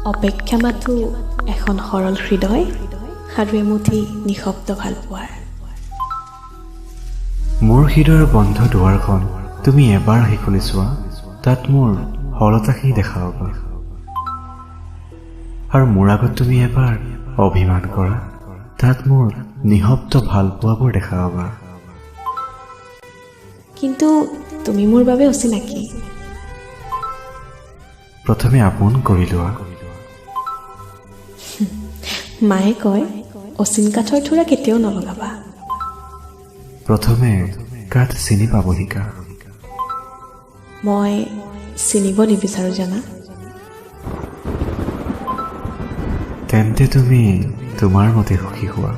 অপেক্ষা মাথো এখন সৰল হৃদয় আৰু এমুঠি নিশব্দ ভালপোৱাৰ। মোৰ হৃদয়ৰ বন্ধ দুৱাৰখন তুমি এবাৰ আহি খুলি চোৱা, তাত মোৰ সৰলতাখিনি দেখা পাবা। আৰু মোৰ আগত তুমি এবাৰ অভিমান কৰা, তাত মোৰ নিশব্দ ভালপোৱাবোৰ দেখা পাবা। কিন্তু তুমি মোৰ বাবে অচিনাকি। প্ৰথমে আপোন কৰি লোৱা। মায়ে কয় অচিন কাঠৰ থোৰা কেতিয়াও নলগাবা। প্ৰথমে কাঠ চিনি পাব শিকা। মই চিনিব নিবিচাৰো জানা। তেন্তে তুমি তোমাৰ মতে সুখী হোৱা।